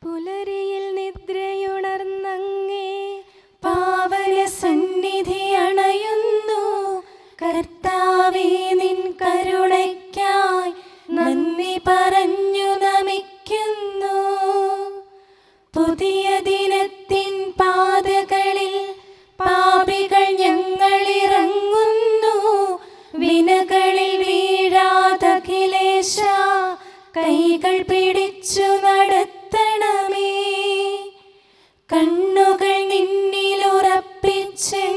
പുലരിയിൽ നിദ്രയുണർന്നങ്ങേ പാവന സന്നിധി അണയുന്നു. കർത്താവേ, നിൻ കരുണയ്ക്കായി നന്ദി പറഞ്ഞു നമിക്കുന്നു. പുതിയ ദിനത്തിൻ പാതകളിൽ പാപികൾ ഞങ്ങളിറങ്ങുന്നു. വിനകളിൽ വീഴാതഖിലേശ കൈകൾ പിടിച്ചു നടത്തണമേ. കണ്ണുകൾ നിന്നിലുറപ്പിച്ചൻ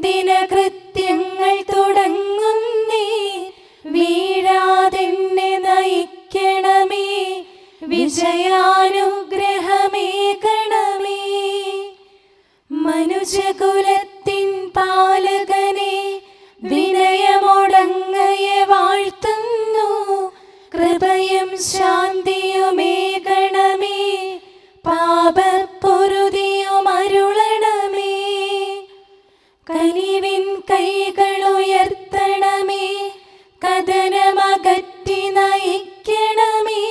ദിനകൃത്യങ്ങൾ തുടങ്ങുന്നേ. വീഴാതെന്നെ നയിക്കണമേ, വിജയാനുഗ്രഹമേകണമേ. മനുജകുലത്തിൻ പാലകനെ വിനയമോടങ്ങയെ വാഴ്ത്തുന്നു. കൃപയും ശാന്തിയുമേകണമേ, പാപപ്പൊറുതിയും അരുളണമേ. കനിവിൻ കൈകളുയർത്തണമേ, കഥനമകറ്റി നയിക്കണമേ.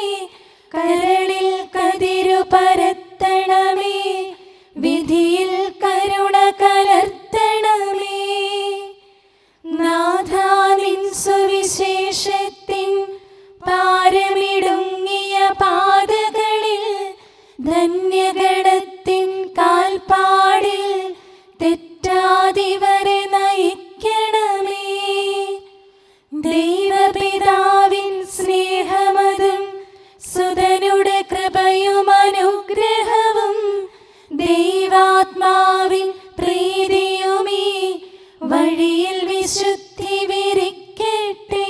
കരളിൽ കതിരു പരത്തണമേ, വിധിയിൽ കരുണ കലർത്തണമേ. നാഥാ, നിൻ സുവിശേഷത്തിൻ പാരമിടുങ്ങിയ പാതകളിൽ ധന്യഗണത്തിൻ കാൽപ്പാടിൽ തെറ്റാതിവരെ നയിക്കണമേ. ദൈവപിതാവിൻ സ്നേഹമതും സുതനുടെ കൃപയും അനുഗ്രഹവും ദൈവാത്മാവിൻ പ്രീതിയുമീ വഴിയിൽ വിശുദ്ധി വിരിക്കട്ടെ.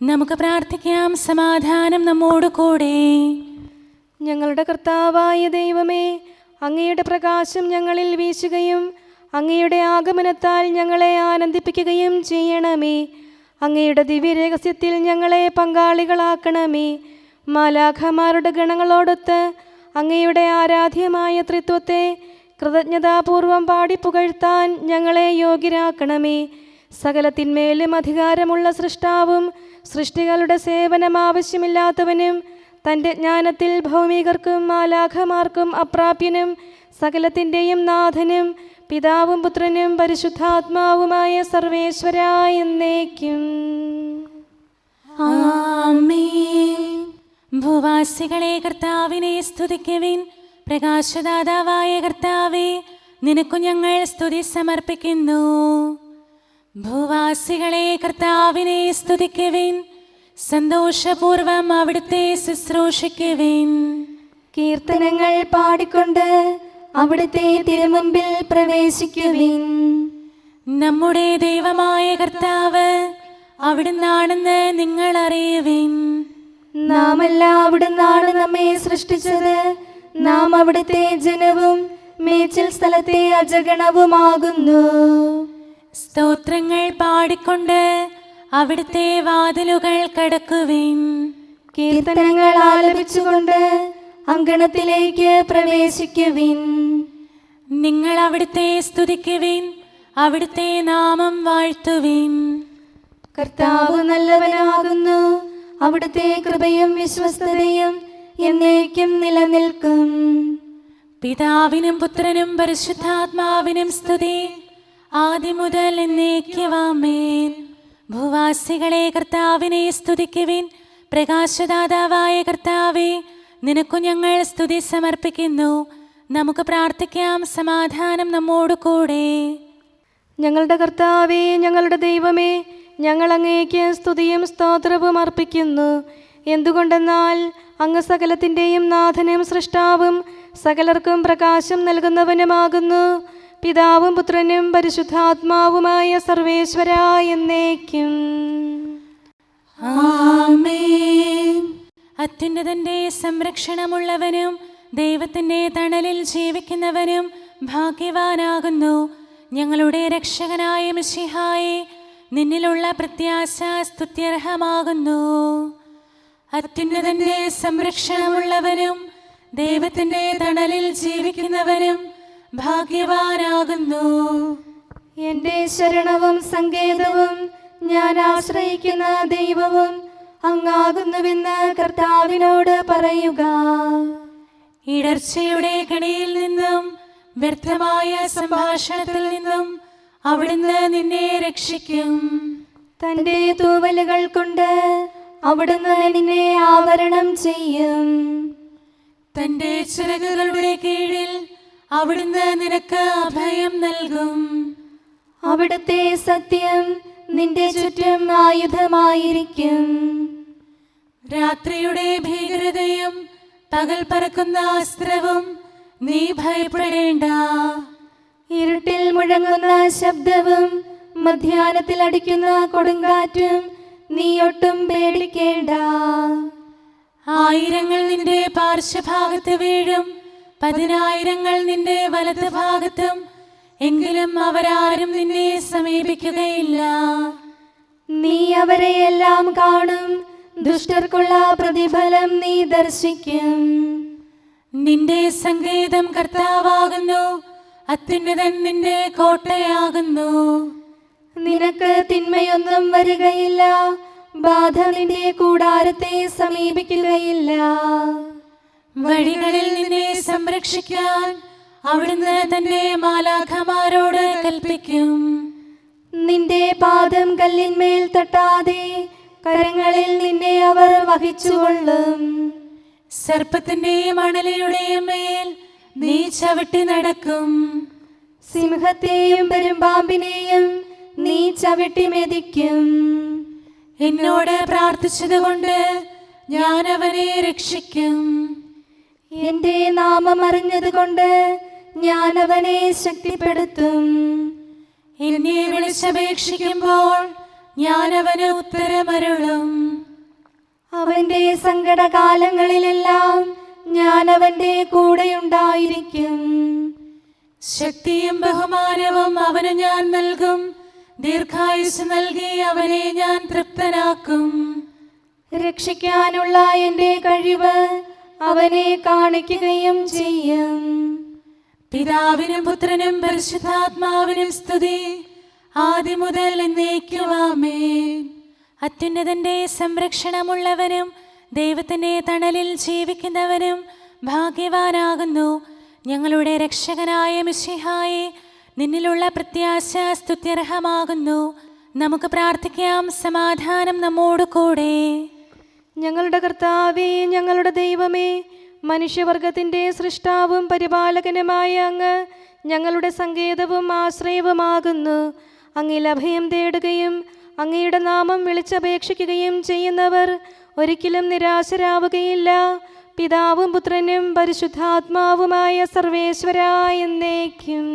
നമുക്ക് പ്രാർത്ഥിക്കാം. സമാധാനം നമ്മോട് കൂടെ. ഞങ്ങളുടെ കർത്താവായ ദൈവമേ, അങ്ങയുടെ പ്രകാശം ഞങ്ങളിൽ വീശുകയും അങ്ങയുടെ ആഗമനത്താൽ ഞങ്ങളെ ആനന്ദിപ്പിക്കുകയും ചെയ്യണമേ. അങ്ങയുടെ ദിവ്യരഹസ്യത്തിൽ ഞങ്ങളെ പങ്കാളികളാക്കണമേ. മാലാഖമാരുടെ ഗണങ്ങളോടൊത്ത് അങ്ങയുടെ ആരാധ്യമായ ത്രിത്വത്തെ കൃതജ്ഞതാപൂർവം പാടിപ്പുകഴ്ത്താൻ ഞങ്ങളെ യോഗ്യരാക്കണമേ. സകലത്തിന്മേലും അധികാരമുള്ള സൃഷ്ടാവും സൃഷ്ടികളുടെ സേവനം ആവശ്യമില്ലാത്തവനും തൻ്റെ ജ്ഞാനത്തിൽ ഭൗമികർക്കും മാലാഖമാർക്കും അപ്രാപ്യനും സകലത്തിൻ്റെയും നാഥനും പിതാവും പുത്രനും പരിശുദ്ധാത്മാവുമായ സർവേശ്വരായ എന്നേക്കും ആമേൻ. ഭൂവാസികളെ കർത്താവിനെ സ്തുതിക്കുവിൻ. പ്രകാശദാതാവായ കർത്താവേ, നിനക്കു ഞങ്ങൾ സ്തുതി സമർപ്പിക്കുന്നു. ഭൂവാസികളെ കർത്താവിനെ സ്തുതിക്കുവിൻ. സന്തോഷപൂർവം അവിടുത്തെ ശുശ്രൂഷിക്കുവിൻ. കീർത്തനങ്ങൾ പാടിക്കൊണ്ട് അവിടുത്തെ തിരുമുമ്പിൽ പ്രവേശിക്കുവിൻ. നമ്മുടെ ദൈവമായ കർത്താവ് അവിടുന്നാണെന്ന് നിങ്ങൾ അറിയുവിൻ. നാമല്ല അവിടുന്നാണ് നമ്മെ സൃഷ്ടിച്ചത്. നാം അവിടുത്തെ ജനവും മേച്ചിൽ സ്ഥലത്തെ അജഗണവുമാകുന്നു. സ്തോത്രങ്ങൾ പാടിക്കൊണ്ട് അവിടുത്തെ വാതിലുകൾ കടക്കുവിൻ. കീർത്തനങ്ങൾ ആലപിച്ചുകൊണ്ട് അങ്കണത്തിലേക്ക് പ്രവേശിക്കുവിൻ. നിങ്ങൾ അവിടുത്തെ സ്തുതിക്കുവിൻ, അവിടുത്തെ നാമം വാഴ്ത്തുവിൻ. കർത്താവ് നല്ലവനാകുന്നു. അവിടുത്തെ കൃപയും വിശ്വസ്തതയും എന്നേക്കും നിലനിൽക്കും. പിതാവിനും പുത്രനും പരിശുദ്ധാത്മാവിനും സ്തുതി, ആദ്യം മുതൽ എന്നേക്കും ആമേൻ. ഭൂവാസികളെ കർത്താവിനെ സ്തുതിക്കുവിൻ. പ്രകാശദാതാവായ കർത്താവേ, നിനക്കു ഞങ്ങൾ സ്തുതി സമർപ്പിക്കുന്നു. നമുക്ക് പ്രാർത്ഥിക്കാം. സമാധാനം നമ്മോട് കൂടെ. ഞങ്ങളുടെ കർത്താവേ, ഞങ്ങളുടെ ദൈവമേ, ഞങ്ങൾ അങ്ങേക്ക് സ്തുതിയും സ്തോത്രവും അർപ്പിക്കുന്നു. എന്തുകൊണ്ടെന്നാൽ അങ്ങ് സകലത്തിൻ്റെയും നാഥനും സൃഷ്ടാവും സകലർക്കും പ്രകാശം നൽകുന്നവനുമാകുന്നു. പിതാവും പുത്രനും പരിശുദ്ധാത്മാവുമായ സർവേശ്വരായ എന്നേക്കും ആമേൻ. അത്യുന്നതന്റെ സംരക്ഷണമുള്ളവനും ദൈവത്തിൻ്റെ തണലിൽ ജീവിക്കുന്നവനും ഭാഗ്യവാനാകുന്നു. ഞങ്ങളുടെ രക്ഷകനായ മിശിഹായേ, നിന്നിലുള്ള പ്രത്യാശ സ്തുത്യർഹമാകുന്നു. അത്യുന്നതന്റെ സംരക്ഷണമുള്ളവനും ദൈവത്തിൻ്റെ തണലിൽ ജീവിക്കുന്നവനും ഭാഗ്യവാനാകുന്നു. എൻ്റെ ശരണവും സങ്കേതവും ഞാൻ ആശ്രയിക്കുന്ന ദൈവവും അങ്ങാകുന്നുവെന്ന് കർത്താവിനോട് പറയുക. ഇടർച്ചയുടെ കണിയിൽ നിന്നും വ്യർത്ഥമായ സംഭാഷണത്തിൽ നിന്നും അവിടുന്ന് നിന്നെ രക്ഷിക്കും. തന്റെ തൂവലുകൾ കൊണ്ട് അവിടുന്ന് നിന്നെ ആവരണം ചെയ്യും. തന്റെ ചിറകുകളുടെ കീഴിൽ അവിടുന്ന് നിനക്ക് അഭയം നൽകും. അവിടുത്തെ സത്യം നിന്റെ ചുറ്റും ആയുധമായിരിക്കും. രാത്രിയുടെ ഭീകരതയും പകൽ പറക്കുന്ന അസ്ത്രവും നീ ഭയപ്പെടേണ്ട. ഇരുട്ടിൽ മുഴങ്ങുന്ന ശബ്ദവും മധ്യാഹ്നത്തിൽ അടിക്കുന്ന കൊടുങ്കാറ്റും നീ ഒട്ടും പേടിക്കേണ്ട. ആയിരങ്ങൾ നിന്റെ പാർശ്വഭാഗത്ത് വീഴും, 10,000 നിന്റെ വലത് ഭാഗത്തും, എങ്കിലും അവരാരും നിന്നെ സമീപിക്കുകയില്ല. നീ അവരെയെല്ലാം കാണും, ദുഷ്ടർക്കുള്ള പ്രതിഫലം നീ ദർശിക്കും. നിന്റെ സങ്കേതം കർത്താവാകുന്നു, അത്യുന്നതൻ നിന്റെ കോട്ടയാകുന്നു. നിനക്ക് തിന്മയൊന്നും വരികയില്ല, ബാധ നിന്റെ കൂടാരത്തെ സമീപിക്കുകയില്ല. വഴികളിൽ നിന്നെ സംരക്ഷിക്കാൻ അവിടുന്ന് തന്റെ മാലാഖമാരോട് കൽപ്പിക്കും. നിന്റെ പാദം കല്ലിന്മേൽ തട്ടാതെ കരങ്ങളിൽ നിന്നെ അവർ വഹിച്ചുകൊള്ളും. സർപ്പത്തിന്റെയും അണലയുടെയും മേൽ നീ ചവിട്ടി നടക്കും. സിംഹത്തെയും പെരുമ്പാമ്പിനെയും നീ ചവിട്ടി മെതിക്കും. എന്നോട് പ്രാർത്ഥിച്ചതുകൊണ്ട് ഞാൻ അവനെ രക്ഷിക്കും. എന്റെ നാമം അറിഞ്ഞതുകൊണ്ട് ഞാൻ അവനെ ശക്തിപ്പെടുത്തും. എന്നെ വിളിച്ചപേക്ഷിക്കുമ്പോൾ ഞാൻ അവന് ഉത്തരമരുളും. അവന്റെ സങ്കടകാലങ്ങളിലെല്ലാം ഞാൻ അവന്റെ കൂടെയുണ്ടായിരിക്കും. ശക്തിയും ബഹുമാനവും അവന് ഞാൻ നൽകും. ദീർഘായുസ് നൽകി അവനെ ഞാൻ തൃപ്തനാക്കും. രക്ഷിക്കാനുള്ള എന്റെ കഴിവ് അവനെ കാണിക്കുകയും ചെയ്യും. പിതാവിനും പുത്രനും പരിശുദ്ധാത്മാവിനും സ്തുതി, ആദ്യം മുതൽ എന്നേക്കും ആമേൻ. അത്യുന്നതന്റെ സംരക്ഷണമുള്ളവനും ദൈവത്തിന്റെ തണലിൽ ജീവിക്കുന്നവനും ഭാഗ്യവാനാകുന്നു ഞങ്ങളുടെ രക്ഷകനായ മിശിഹായെ. നിന്നിലുള്ള പ്രത്യാശ സ്തുത്യർഹമാകുന്നു. നമുക്ക് പ്രാർത്ഥിക്കാം. സമാധാനം നമ്മോട് കൂടെ. ഞങ്ങളുടെ കർത്താവേ, ഞങ്ങളുടെ ദൈവമേ, മനുഷ്യവർഗത്തിൻ്റെ സൃഷ്ടാവും പരിപാലകനുമായ അങ്ങ് ഞങ്ങളുടെ സങ്കേതവും ആശ്രയവുമാകുന്നു. അങ്ങിൽ അഭയം തേടുകയും അങ്ങയുടെ നാമം വിളിച്ചപേക്ഷിക്കുകയും ചെയ്യുന്നവർ ഒരിക്കലും നിരാശരാവുകയില്ല. പിതാവും പുത്രനും പരിശുദ്ധാത്മാവുമായ സർവേശ്വരായ എന്നേക്കും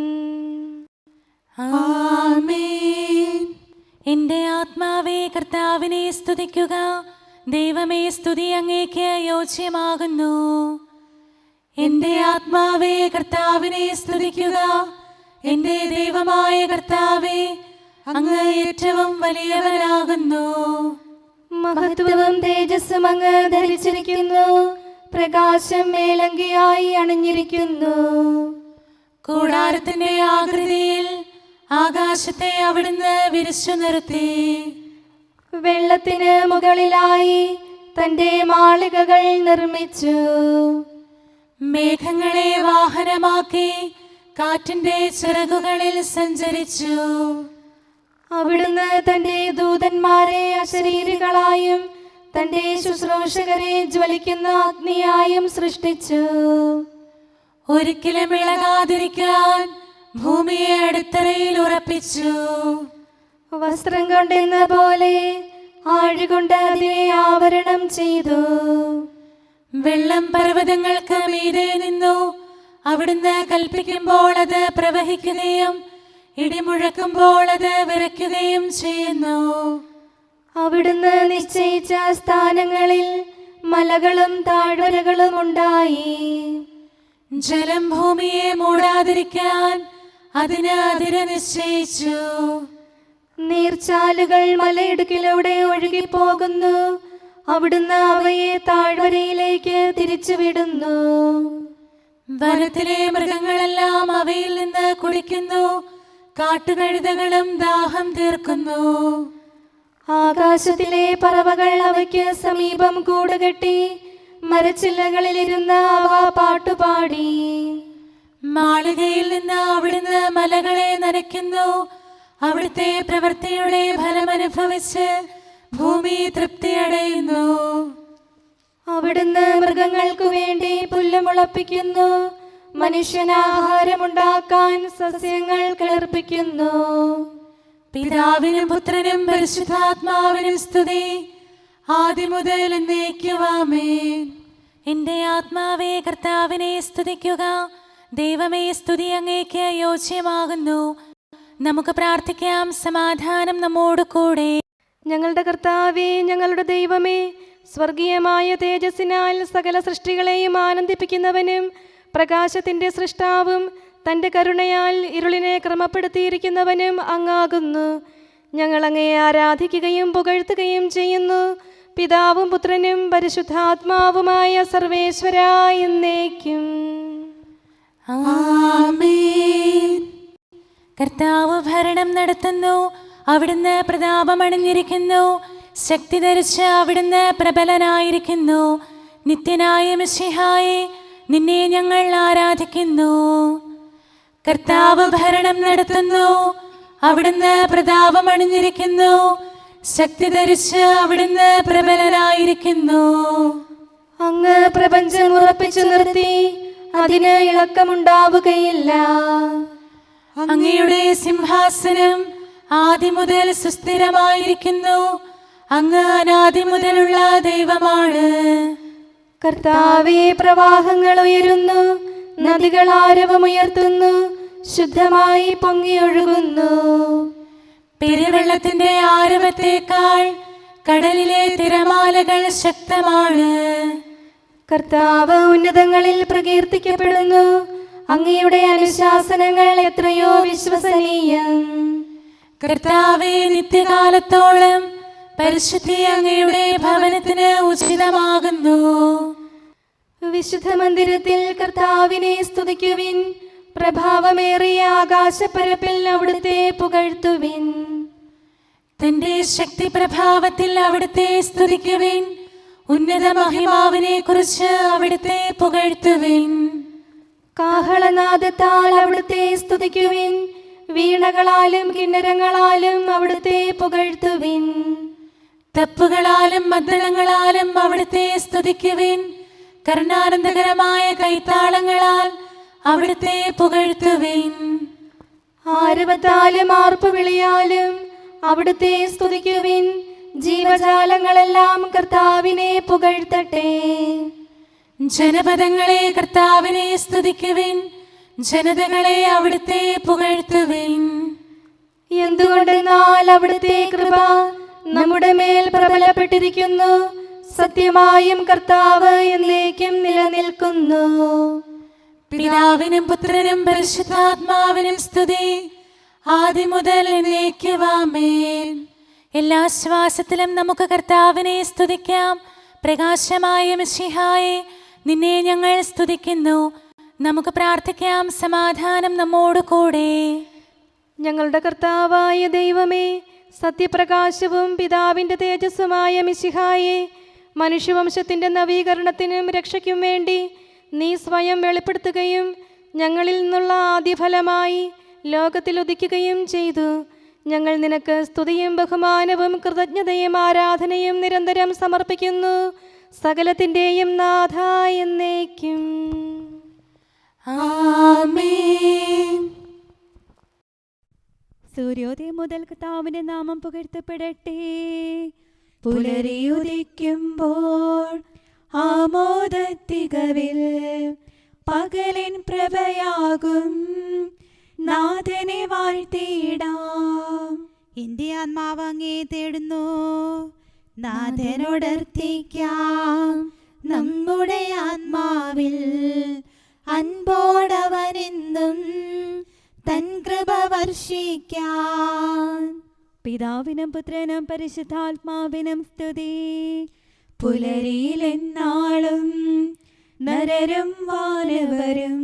ആമേൻ. എൻ്റെ ആത്മാവേ കർത്താവിനെ സ്തുതിക്കുക. ദൈവമേ, സ്തുതി അങ്ങേക്ക് യോജ്യമാകുന്നു. എൻ്റെ ആത്മാവേ കർത്താവിനെ സ്തുതിക്കുക. എൻ്റെ ദൈവമായ കർത്താവേ, അങ്ങ് ഏറ്റവും വലിയവനാകുന്നു. മഹത്വവും തേജസ്സും അങ്ങ് ധരിച്ചിരിക്കുന്നു. പ്രകാശം മേലങ്കിയായി അണിഞ്ഞിരിക്കുന്നു. കൂടാരത്തിന്റെ ആകൃതിയിൽ ആകാശത്തെ അവിടുന്ന് വിരിച്ചു നിർത്തി. വെള്ളത്തിന് മുകളിലായി തന്റെ മാളികകൾ നിർമ്മിച്ചു. മേഘങ്ങളെ വാഹനമാക്കി കാറ്റിന്റെ ചിറകുകളിൽ സഞ്ചരിച്ചു. അവിടുന്ന് തന്റെ ദൂതന്മാരെ അശരീരികളായും തന്റെ ശുശ്രൂഷകരെ ജ്വലിക്കുന്ന അഗ്നിയായും സൃഷ്ടിച്ചു. ഒരിക്കലും ഇളകാതിരിക്കാൻ ഭൂമിയെ അടിത്തറയിൽ ഉറപ്പിച്ചു. വസ്ത്രം കൊണ്ടെന്ന പോലെ ആഴികൊണ്ട് അതിനെ ആവരണം ചെയ്തു. വെള്ളം പർവ്വതങ്ങൾക്ക് മീതെ നിന്നു. അവിടുന്ന് കൽപ്പിക്കുമ്പോൾ അത് പ്രവഹിക്കുകയും ഇടിമുഴക്കുമ്പോൾ അത് വിറയ്ക്കുകയും ചെയ്യുന്നു. അവിടുന്ന് നിശ്ചയിച്ച സ്ഥാനങ്ങളിൽ മലകളും താഴ്വരകളും ഉണ്ടായി. ജലം ഭൂമിയെ മൂടാതിരിക്കാൻ അതിന് അതിര് നിശ്ചയിച്ചു. നീർച്ചാലുകൾ മലയിടുക്കിലൂടെ ഒഴുകിപ്പോകുന്നു. അവിടുന്ന് അവയെ താഴ്വരയിലേക്ക് തിരിച്ചുവിടുന്നു. വനത്തിലെ മൃഗങ്ങളെല്ലാം അവയിൽ നിന്ന് കുടിക്കുന്നു. കാട്ടുകഴുതകളും ദാഹം തീർക്കുന്നു. ആകാശത്തിലെ പറവകൾ അവയ്ക്ക് സമീപം കൂടുകെട്ടി മരച്ചില്ലകളിലിരുന്ന് അവ പാട്ടുപാടി. മാളികയിൽ നിന്ന് അവിടുന്ന് മലകളെ നനയ്ക്കുന്നു. അവിടുത്തെ പ്രവൃത്തിയുടെ ഫലമനുഭവിച്ച് ഭൂമി തൃപ്തിയടയുന്നു. അവിടുന്ന് മൃഗങ്ങൾക്കു വേണ്ടി പുല്ല് മുളപ്പിക്കുന്നു. മനുഷ്യനാഹാരമുണ്ടാക്കാൻ സസ്യങ്ങൾ കിളിർപ്പിക്കുന്നു. പിതാവിനും പുത്രനും പരിശുദ്ധാത്മാവിനും സ്തുതി, ആദ്യം മുതൽ എന്നേക്കും ആമേൻ. എന്റെ ആത്മാവേ കർത്താവിനെ സ്തുതിക്കുക. ദൈവമേ, സ്തുതി അങ്ങേക്ക് യോജ്യമാകുന്നു. നമുക്ക് പ്രാർത്ഥിക്കാം. സമാധാനം നമ്മോട് കൂടെ. ഞങ്ങളുടെ കർത്താവേ, ഞങ്ങളുടെ ദൈവമേ, സ്വർഗീയമായ തേജസ്സിനാൽ സകല സൃഷ്ടികളെയും ആനന്ദിപ്പിക്കുന്നവനും പ്രകാശത്തിൻ്റെ സൃഷ്ടാവും തൻ്റെ കരുണയാൽ ഇരുളിനെ ക്രമപ്പെടുത്തിയിരിക്കുന്നവനും അങ്ങാകുന്നു. ഞങ്ങൾ അങ്ങയെ ആരാധിക്കുകയും പുകഴ്ത്തുകയും ചെയ്യുന്നു. പിതാവും പുത്രനും പരിശുദ്ധാത്മാവുമായ സർവേശ്വരാ എന്നേക്കും ആമേൻ. കർത്താവ് ഭരണം നടത്തുന്നു. അവിടുന്ന് പ്രതാപമണിഞ്ഞിരിക്കുന്നു. ശക്തി ധരിച്ച് അവിടുന്ന് പ്രബലനായിരിക്കുന്നു. നിത്യനായ മിശിഹായെ, നിന്നെ ഞങ്ങൾ ആരാധിക്കുന്നു. കർത്താവ് ഭരണം നടത്തുന്നു. അവിടുന്ന് പ്രതാപമണിഞ്ഞിരിക്കുന്നു. ശക്തി ധരിച്ച് അവിടുന്ന് പ്രബലനായിരിക്കുന്നു. അങ്ങ് പ്രപഞ്ചം ഉറപ്പിച്ചു നിർത്തി, അതിന് ഇളക്കമുണ്ടാവുകയില്ല. അങ്ങയുടെ സിംഹാസനം ആദ്യം മുതൽ സുസ്ഥിരമായിരിക്കുന്നു. അങ്ങ് അനാദി മുതലുള്ള ദൈവമാണ്. കർത്താവേ, പ്രവാഹങ്ങൾ ഉയരുന്നു, നദികൾ ആരവമുയർത്തുന്നു, ശുദ്ധമായി പൊങ്ങിയൊഴുകുന്നു. പെരുവെള്ളത്തിന്റെ ആരവത്തേക്കാൾ കടലിലെ തിരമാലകൾ ശക്തമാണ്. കർത്താവ് ഉന്നതങ്ങളിൽ പ്രകീർത്തിക്കപ്പെടുന്നു. അങ്ങയുടെ അനുശാസനങ്ങൾ എത്രയോ വിശ്വസനീയം. കർത്താവേ, നിത്യകാലത്തോളം പരിശുദ്ധി അങ്ങയുടെ ഭവനത്തിന് ഉചിതമാകുന്നു. വിശുദ്ധ മന്ദിരത്തിൽ കർത്താവിനെ സ്തുതിക്കുവിൻ. പ്രഭാവമേറിയ ആകാശപ്പരപ്പിൽ അവിടുത്തെ പുകഴ്ത്തുവിൻ. തന്റെ ശക്തി പ്രഭാവത്തിൽ അവിടുത്തെ സ്തുതിക്കുവിൻ. ഉന്നത മഹിമാവിനെ കുറിച്ച് അവിടുത്തെ പുകഴ്ത്തുവിൻ. കാഹളനാദത്താൽ അവിടുത്തെ സ്തുതിക്കുവിൻ. വീണകളാലും കിന്നരങ്ങളാലും അവിടുത്തെ പുകഴ്ത്തുവിൻ. തപ്പുകളാലും മദ്ദളങ്ങളാലും അവിടുത്തെ സ്തുതിക്കുവിൻ. കരുണാനന്ദകരമായ കൈത്താളങ്ങളാൽ അവിടുത്തെ പുകഴ്ത്തുവിൻ. ആരവത്താലും ആർപ്പുവിളിയാലും അവിടുത്തെ സ്തുതിക്കുവിൻ. ജീവജാലങ്ങളെല്ലാം കർത്താവിനെ പുകഴ്ത്തട്ടെ. ജനപദങ്ങളെ കർത്താവിനെ സ്തുതിക്കുവിൻ. ജനതകളെ അവിടുത്തെ പുകഴ്ത്തുവിൻ. എന്തുകൊണ്ടെന്നാൽ അവിടുത്തെ കൃപ നമ്മുടെ മേൽ പ്രബലപ്പെട്ടിരിക്കുന്നു. സത്യമായും കർത്താവ് എന്നേക്കും നിലനിൽക്കുന്നു. പിതാവിനും പുത്രനും പരിശുദ്ധാത്മാവിനും സ്തുതി, ആദ്യം മുതൽ എന്നേക്കും ആമേൻ. എല്ലാ ശ്വാസത്തിലും നമുക്ക് കർത്താവിനെ സ്തുതിക്കാം. പ്രകാശമായ മിശിഹായെ, നിന്നെ ഞങ്ങൾ സ്തുതിക്കുന്നു. നമുക്ക് പ്രാർത്ഥിക്കാം. സമാധാനം നമ്മോട് കൂടെ. ഞങ്ങളുടെ കർത്താവായ ദൈവമേ, സത്യപ്രകാശവും പിതാവിൻ്റെ തേജസ്സുമായ മിശിഹായെ, മനുഷ്യവംശത്തിൻ്റെ നവീകരണത്തിനും രക്ഷയ്ക്കും വേണ്ടി നീ സ്വയം വെളിപ്പെടുത്തുകയും ഞങ്ങളിൽ നിന്നുള്ള ആദ്യഫലമായി ലോകത്തിൽ ഉദിക്കുകയും ചെയ്തു. ഞങ്ങൾ നിനക്ക് സ്തുതിയും ബഹുമാനവും കൃതജ്ഞതയും ആരാധനയും നിരന്തരം സമർപ്പിക്കുന്നു. സകലത്തിൻ്റെയും നാഥ എന്നേക്കും ആമേൻ. സൂര്യോദയം മുതൽ കർത്താവിന്റെ നാമം പുകഴ്ത്തപ്പെടട്ടെ. പുലരിയുദിക്കുമ്പോൾ ആമോദത്തികവിൽ പകലിൻ പ്രഭയാകും നാഥനെ വാഴ്ത്തിയിടാം. എന്റെ ആത്മാവ് അങ്ങേ തേടുന്നു, നാഥനോടർത്ഥിക്കാം. നമ്മുടെ ആത്മാവിൽ അൻപോടവനെന്നും തൻ കൃപ വർഷിക്കാൻ. പിതാവിനും പുത്രനും പരിശുദ്ധാത്മാവിനും സ്തുതി. പുലരിയിലെന്നാളും നരരും വാനവരും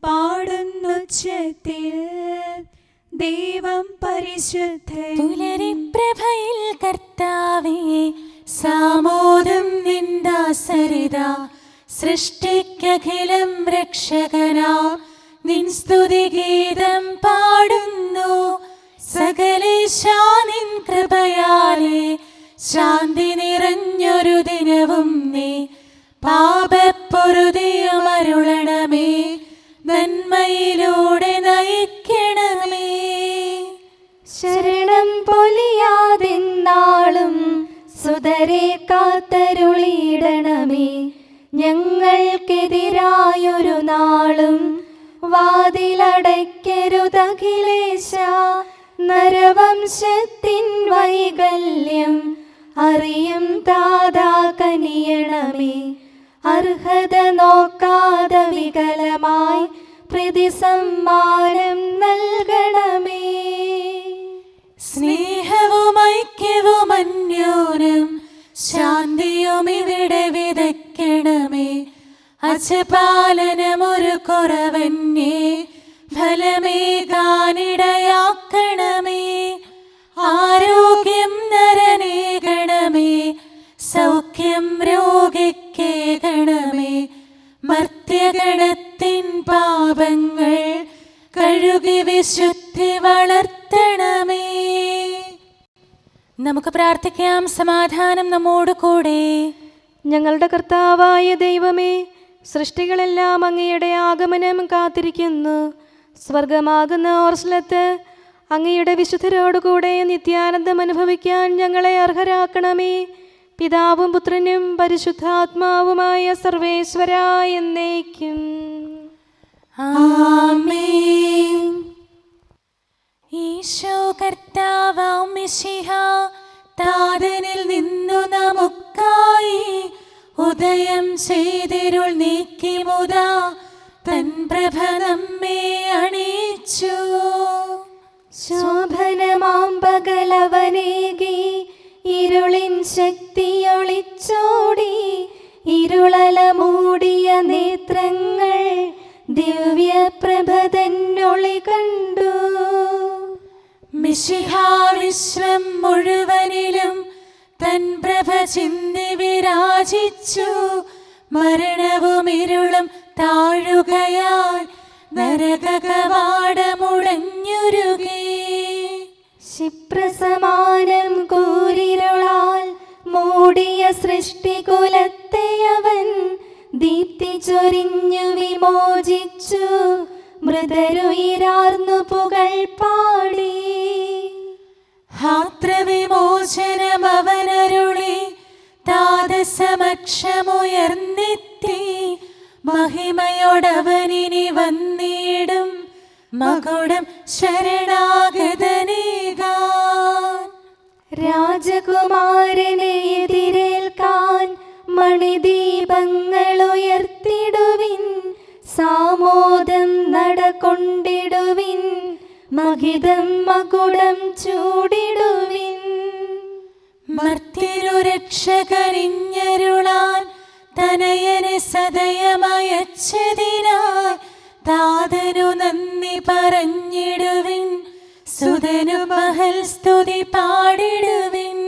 പാടുന്നുച്ചത്തിൽ ദൈവം പരിശുദ്ധൻ. പുലരിപ്രഭയിൽ കർത്താവേ, സാമോദം നിന്ദാസരിത. സൃഷ്ടിക്കഖിലം രക്ഷകനാ നിൻ സ്തുതിഗീതം പാടുന്നു. സകലേശാ നിൻ കൃപയാലേ ശാന്തി നിറഞ്ഞൊരു ദിനവും നീ. പാപപ്പൊറുതിയുമരുളണമേ, നന്മയിലൂടെ നയിക്കണമേ. ശരണം പൊലിയാതെന്നാളും സുതരെ കാത്തരുളിയിടണമേ. ഞങ്ങൾക്കെതിരായൊരു നാളും വാതിലടയ്ക്കരുതഖിലേശ. നരവംശത്തിൻ വൈകല്യം അറിയും താതാ കനിയണമേ. അർഹത നോക്കാതെ വികലമായി പ്രതിസമ്മാനം നൽകണമേ. സ്നേഹവും ഐക്യവും അന്യോന്യം ശാന്തിയും ഇവിടെ വിതയ്ക്കണമേ. അജപാലനമൊരു കുറവന്യേ ഫലമേകാനിടയാക്കണമേ. ആരോഗ്യം നരനേകണമേ, സൗഖ്യം രോഗിക്കേകണമേ. മർത്യഗണത്തിൻ പാപങ്ങൾ കഴുകി വിശുദ്ധി വളർത്തണമേ. നമുക്ക് പ്രാർത്ഥിക്കാം. സമാധാനം നമ്മോട് കൂടെ. ഞങ്ങളുടെ കർത്താവായ ദൈവമേ, സൃഷ്ടികളെല്ലാം അങ്ങയുടെ ആഗമനം കാത്തിരിക്കുന്നു. സ്വർഗമാകുന്ന ഓർസ്ലത്ത് അങ്ങയുടെ വിശുദ്ധരോടുകൂടെ നിത്യാനന്ദം അനുഭവിക്കാൻ ഞങ്ങളെ അർഹരാക്കണമേ. പിതാവും പുത്രനും പരിശുദ്ധാത്മാവുമായ സർവേശ്വര എന്നേക്കും. ആമേൻ. ഈശോ കർത്താവാം മിശിഹ, താതനിൽ നിന്നു നമുക്കായി ഉദയം ചെയ്തിരുൾ നീക്കി മുതാ തൻ പ്രഭ നമ്മെ അണിയിച്ചു. ശോഭനമാം പകലവനേകി ഇരുളിൻ ശക്തിയൊളിച്ചോടി. ഇരുളല മൂടിയ നേത്രങ്ങൾ ദിവ്യപ്രഭതന്നൊളി കണ്ടു. മിശിഹ വിശ്വം മുഴുവനിലും തൻ പ്രഭ ചിന്തി വിരാജിച്ചു. മരണവും ഇരുളും താഴുകയാൽ നരകകവാടമുടഞ്ഞുരുകി. ക്ഷിപ്രസമാനം കൂരിരുളാൽ മൂടിയ സൃഷ്ടികുലത്തെ അവൻ ദീപ്തി ചൊരിഞ്ഞു വിമോചിച്ചു. മൃതരുയിരാർന്നു പുകൾ പാടി. ഹാത്രവിമോചനം അവനരുളി താതസമക്ഷമുയർന്നെത്തി. മഹിമയോടവനിനി വന്നിടും മകുടം ശരണാഗതനേകാൻ. രാജകുമാരനെ എതിരേൽക്കാൻ മണിദീപങ്ങൾ ഉയർത്തിടുവിൻ. സാമോദം നടകൊണ്ടിടുവിൻ. മഹിതം മകുടം ചൂടിടുവിൻ. മർത്യരു രക്ഷകരിഞ്ഞരുളാൻ തനയനെ സദയമയച്ചതിനായി താതനു നന്ദി പറഞ്ഞിടുവിൻ. സുതനു മഹൽ സ്തുതി പാടിടുവിൻ.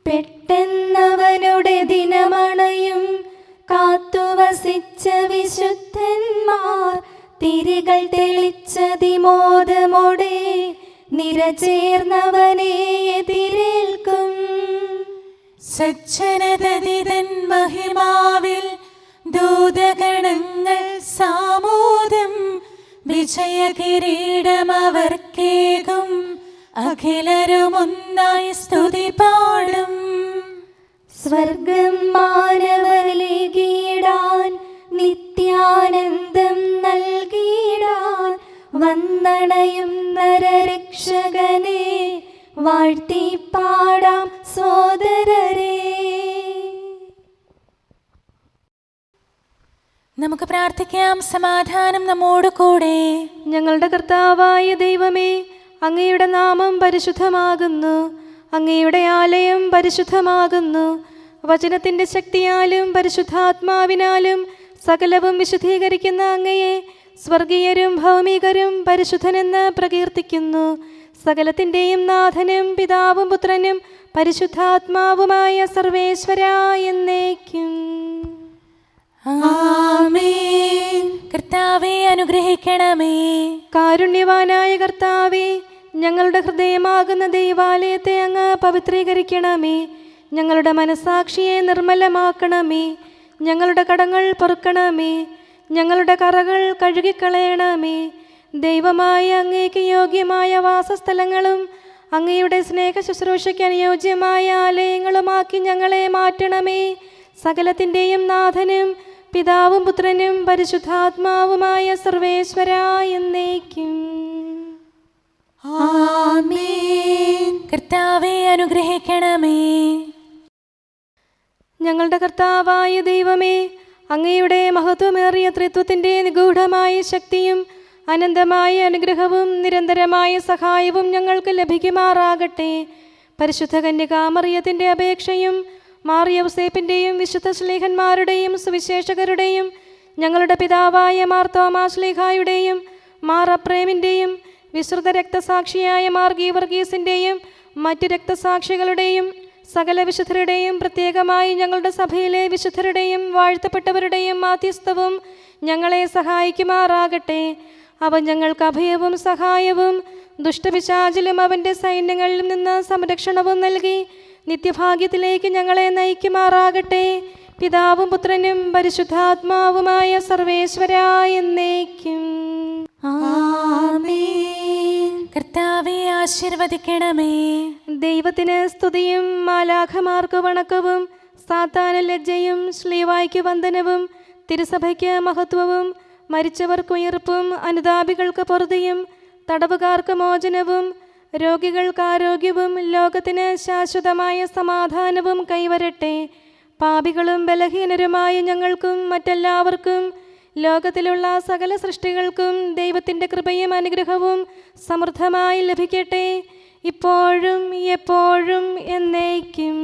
പെട്ടെന്നവനുടെ ദിനമണയും കാത്തുവസിച്ച വിശുദ്ധന്മാർ തിരികൾ തെളിച്ചതിമോദമോടെ നിരചേർന്നവനെ എതിരേൽക്കും. സജ്ജനതൻ മഹിമാവിൽ ദൂതഗണങ്ങൾ സാമോദം. വിജയകിരീടം അവർക്കേകും. അഖിലരും ഒന്നായി സ്തുതി പാടും. സ്വർഗം മാനവരിലേകിടാൻ നിത്യാനന്ദം നൽകിടാൻ വന്നണയും നരരക്ഷകനെ വാഴ്ത്തി പാടാം സോദരരെ. നമുക്ക് പ്രാർത്ഥിക്കാം. സമാധാനം നമ്മോട് കൂടെ. ഞങ്ങളുടെ കർത്താവായ ദൈവമേ, അങ്ങയുടെ നാമം പരിശുദ്ധമാകുന്നു. അങ്ങയുടെ ആലയം പരിശുദ്ധമാകുന്നു. വചനത്തിൻ്റെ ശക്തിയാലും പരിശുദ്ധാത്മാവിനാലും സകലവും വിശുദ്ധീകരിക്കുന്ന അങ്ങയെ സ്വർഗീയരും ഭൗമികരും പരിശുദ്ധനെന്ന് പ്രകീർത്തിക്കുന്നു. സകലത്തിൻ്റെയും നാഥനും പിതാവും പുത്രനും പരിശുദ്ധാത്മാവുമായ സർവേശ്വരാ എന്നേക്കും. ആമേൻ. കർത്താവേ അനുഗ്രഹിക്കണമേ. കാരുണ്യവാനായ കർത്താവേ, ഞങ്ങളുടെ ഹൃദയമാകുന്ന ദൈവാലയത്തെ അങ്ങ് പവിത്രീകരിക്കണമേ. ഞങ്ങളുടെ മനസാക്ഷിയെ നിർമ്മലമാക്കണമേ. ഞങ്ങളുടെ കടങ്ങൾ പൊറുക്കണമേ. ഞങ്ങളുടെ കറകൾ കഴുകിക്കളയണമേ. ദൈവമായ അങ്ങേക്ക് യോഗ്യമായ വാസസ്ഥലങ്ങളും അങ്ങയുടെ സ്നേഹ ശുശ്രൂഷയ്ക്ക് അനുയോജ്യമായ ആലയങ്ങളുമാക്കി ഞങ്ങളെ മാറ്റണമേ. സകലത്തിൻ്റെയും നാഥനും പിതാവും പുത്രനും പരിശുദ്ധാത്മാവുമായ സർവേശ്വരാ എന്നേക്കും. ആമേൻ. കർത്താവേ അനുഗ്രഹിക്കണമേ. ഞങ്ങളുടെ കർത്താവായ ദൈവമേ, അങ്ങയുടെ മഹത്വമേറിയ ത്രിത്വത്തിൻ്റെ നിഗൂഢമായ ശക്തിയും അനന്തമായ അനുഗ്രഹവും നിരന്തരമായ സഹായവും ഞങ്ങൾക്ക് ലഭിക്കുമാറാകട്ടെ. പരിശുദ്ധ കന്യകാമറിയത്തിൻ്റെ അപേക്ഷയും മാറിയൗസേപ്പിൻ്റെയും വിശുദ്ധ ശ്ലീഹന്മാരുടെയും സുവിശേഷകരുടെയും ഞങ്ങളുടെ പിതാവായ മാർ തോമാ ശ്ലീഹായുടെയും മാർ അപ്രേമിൻ്റെയും വിശ്രുത രക്തസാക്ഷിയായ മാർ ഗീവർഗീസിൻ്റെയും മറ്റു രക്തസാക്ഷികളുടെയും സകല വിശുദ്ധരുടെയും പ്രത്യേകമായി ഞങ്ങളുടെ സഭയിലെ വിശുദ്ധരുടെയും വാഴ്ത്തപ്പെട്ടവരുടെയും മാധ്യസ്ഥവും ഞങ്ങളെ സഹായിക്കുമാറാകട്ടെ. അവൻ ഞങ്ങൾക്ക് അഭയവും സഹായവും ദുഷ്ടപിശാചിലും അവൻ്റെ സൈന്യങ്ങളിൽ നിന്ന് സംരക്ഷണവും നൽകി നിത്യഭാഗ്യത്തിലേക്ക് ഞങ്ങളെ നയിക്കുമാറാകട്ടെ. പിതാവും പുത്രനും പരിശുദ്ധാത്മാവുമായ സർവേശ്വരാ എന്നേക്കും. ആമേൻ. കർത്താവേ ആശീർവദിക്കണമേ. ദൈവത്തിന് സ്തുതിയും മാലാഖമാർക്ക് വണക്കവും സാത്താന് ലജ്ജയും ശ്ലീവായ്ക്ക് വന്ദനവും തിരുസഭയ്ക്ക് മഹത്വവും മരിച്ചവർക്ക് ഉയർപ്പും അനുതാപികൾക്ക് പൊറുതിയും തടവുകാർക്ക് മോചനവും രോഗികൾക്ക് ആരോഗ്യവും ലോകത്തിന് ശാശ്വതമായ സമാധാനവും കൈവരട്ടെ. പാപികളും ബലഹീനരുമായ ഞങ്ങൾക്കും മറ്റെല്ലാവർക്കും ലോകത്തിലുള്ള സകല സൃഷ്ടികൾക്കും ദൈവത്തിൻ്റെ കൃപയും അനുഗ്രഹവും സമൃദ്ധമായി ലഭിക്കട്ടെ, ഇപ്പോഴും എപ്പോഴും എന്നേക്കും.